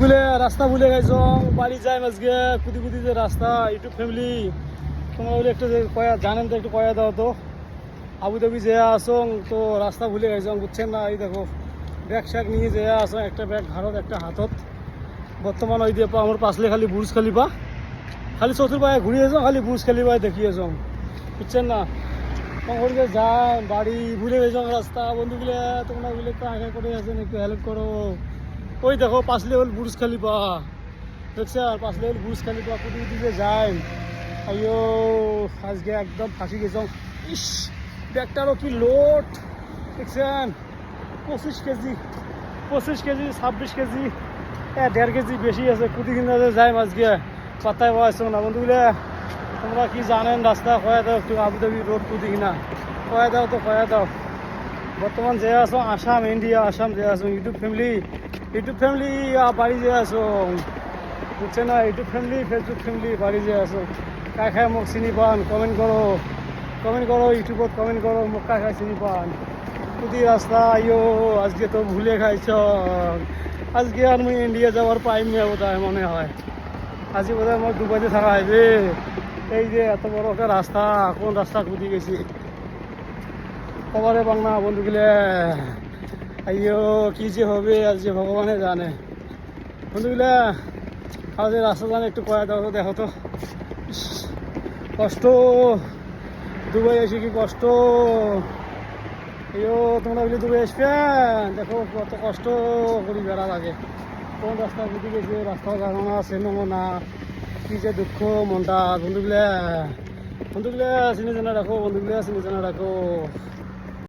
বলে রাস্তা ভুলে গেছ বাড়ি যাই আজকে কুদি কুদি যে রাস্তা ইউটিউব ফ্যামিলি তোমরা বলে একটু কয়া জানেন তো একটু কয়া দাও তো আবুধাবি যে আসং তো রাস্তা ভুলে গেছ বুঝছেন না। এই দেখো ব্যাগ শ্যাগ নিয়ে যে আসং একটা ব্যাগ ঘাড়ত একটা হাতত বর্তমান ওই দিয়ে আমার পাশলে খালি বুর্জ খালিফা খালি চতুর পায়ে ঘুরিয়ে যাও খালি বুর্জ খালিফায় দেখিয়ে যাও বুঝছেন না। তখন যে যাই বাড়ি ভুলে গেছ রাস্তা বন্ধুগুলো তোমরা বলে একটু আগে করে আছেন একটু হেল্প করো। ওই দেখো পাঁচ লেভেল বুর্জ খালিফা দেখছেন পাঁচ লেভেল বুর্জ খালিফা কুদি দিকে যায়। আইও আজকে একদম ফাঁসি গেছ ইস ব্যাগটারও কি লোড দেখছেন 25 কেজি 26 কেজি 1.5 কেজি বেশি আছে কুদি কিনা যায় আজকে পাতায় পাওয়া না বন্ধুগুলো তোমরা কি জানেন রাস্তা কয়া দাও একটু আবুধাবি রোড কুদি কিনা কয়া দাও তো কয়া দাও। বর্তমান যে আছো আসাম ইন্ডিয়া আসাম যে আছো ইউটিউব ফ্যামিলি বাড়ি যে আছো বুঝছে না ইউটিউব ফ্যামিলি ফেসবুক ফ্যামিলি বাড়ি যে আছো কায় খায় মোক চিনি পান কমেন্ট করো ইউটিউবত কমেন্ট করো মোক কায় খায় চিনি পান কুদি রাস্তা আইও আজকে তো ভুলে খাইছ আজকে আর মুই ইন্ডিয়া যাওয়ার পাইম না বোধহয় মনে হয় আজি বোধহয় আমার দুবাইতে থাকা হইবে। এই যে এত বড় একটা রাস্তা কোন রাস্তা কুদি গেছি খবরে বাংলা বন্ধুগুলো আইও কি যে হবে আজ যে ভগবানে জানে বন্ধুগুলা আজ রাস্তা জানে একটু কয়া দাও তো দেখো তো কষ্ট দুবাই এসে কি কষ্ট আইও তোমরা বলি দুবাই আসবে দেখো কত কষ্ট করি বেড়া লাগে কোন রাস্তা বুঝি গেছে রাস্তা জানো না চেনো না কি যে দুঃখ মনটা বন্ধুগুলা চিনি জানা রাখো বন্ধুগুলা চিনি জানা রাখো।